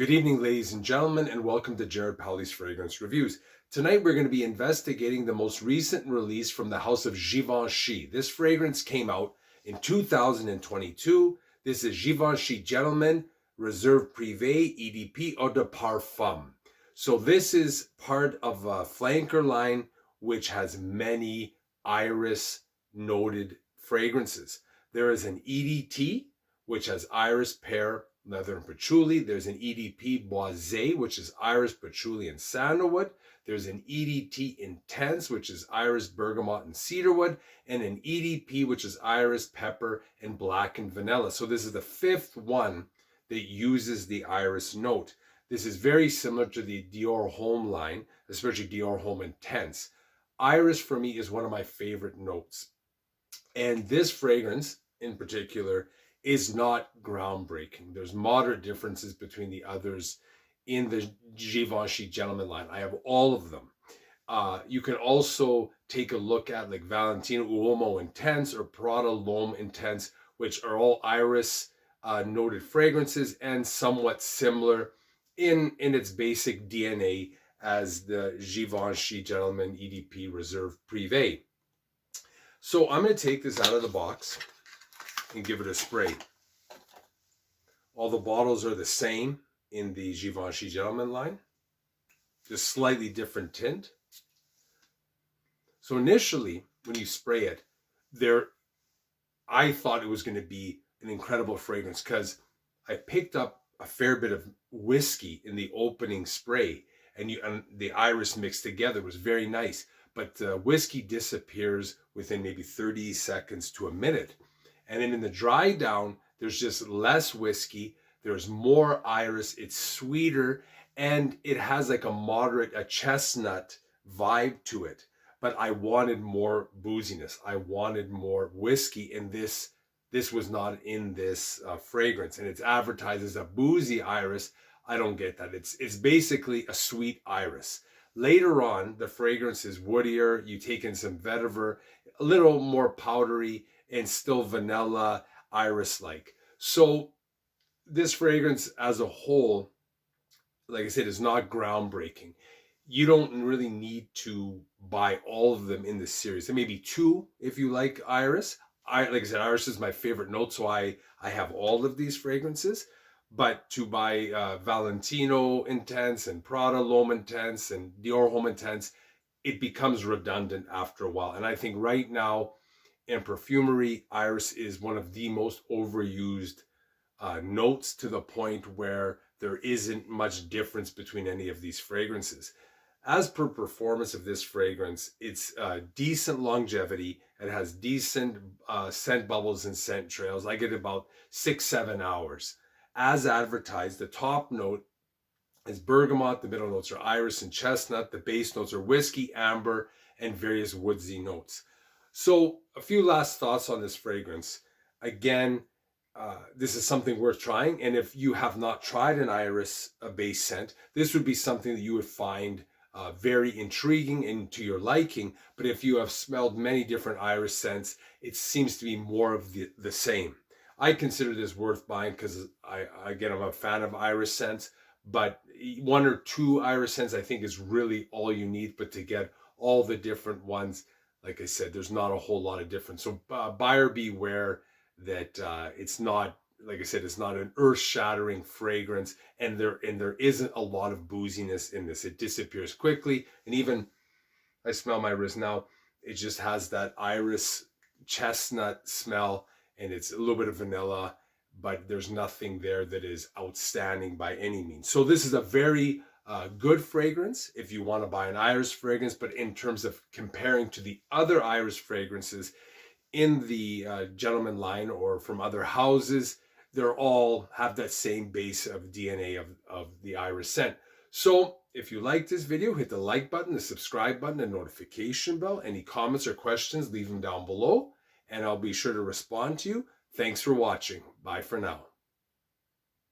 Good evening, ladies and gentlemen, and welcome to Jared Powley's Fragrance Reviews. Tonight, we're going to be investigating the most recent release from the house of Givenchy. This fragrance came out in 2022. This is Givenchy Gentleman Reserve Privee EDP Eau de Parfum. So this is part of a flanker line which has many iris noted fragrances. There is an EDT, which has iris, pear, leather, and patchouli. There's an EDP Boisé, which is iris, patchouli, and sandalwood. There's an EDT Intense, which is iris, bergamot, and cedarwood. And an EDP, which is iris, pepper, and black and vanilla. So this is the fifth one that uses the iris note. This is very similar to the Dior Homme line, especially Dior Homme Intense. Iris, for me, is one of my favorite notes. And this fragrance, in particular, is not groundbreaking. There's moderate differences between the others in the Givenchy Gentleman line. I have all of them. You can also take a look at like Valentino Uomo Intense or Prada L'Homme Intense, which are all iris noted fragrances and somewhat similar in its basic DNA as the Givenchy Gentleman EDP Reserve Privee. So I'm going to take this out of the box and give it a spray. All the bottles are the same in the Givenchy Gentleman line, just slightly different tint. So initially, when you spray it, I thought it was going to be an incredible fragrance because I picked up a fair bit of whiskey in the opening spray, and the iris mixed together. It was very nice, but the whiskey disappears within maybe 30 seconds to a minute. And then in the dry down, there's just less whiskey. There's more iris. It's sweeter. And it has like a chestnut vibe to it. But I wanted more booziness. I wanted more whiskey. And this was not in this fragrance. And it's advertised as a boozy iris. I don't get that. It's basically a sweet iris. Later on, the fragrance is woodier. You take in some vetiver, a little more powdery, and still vanilla iris-like. So this fragrance as a whole, like I said, is not groundbreaking. You don't really need to buy all of them in this series. There may be two if you like iris. Like I said, iris is my favorite note, so I have all of these fragrances. But to buy Valentino Intense and Prada L'Homme Intense and Dior Homme Intense, it becomes redundant after a while. And I think right now, in perfumery, iris is one of the most overused notes to the point where there isn't much difference between any of these fragrances. As per performance of this fragrance, it's decent longevity. It has decent scent bubbles and scent trails. I get about 6-7 hours. As advertised, the top note is bergamot, the middle notes are iris and chestnut, the base notes are whiskey, amber, and various woodsy notes. So a few last thoughts on this fragrance. Again, this is something worth trying. And if you have not tried an iris base scent, this would be something that you would find very intriguing and to your liking. But if you have smelled many different iris scents, it seems to be more of the same. I consider this worth buying because I'm a fan of iris scents. But 1 or 2 iris scents I think is really all you need. But to get all the different ones, like I said, there's not a whole lot of difference. So buyer beware that it's not, like I said, it's not an earth-shattering fragrance, and there isn't a lot of booziness in this. It disappears quickly, and even I smell my wrist now. It just has that iris chestnut smell, and it's a little bit of vanilla, but there's nothing there that is outstanding by any means. So this is a very good fragrance if you want to buy an iris fragrance, but in terms of comparing to the other iris fragrances in the Gentleman line or from other houses, they're all have that same base of DNA of the iris scent. So if you like this video, hit the like button, the subscribe button, and notification bell. Any comments or questions, leave them down below, and I'll be sure to respond to you. Thanks for watching. Bye for now.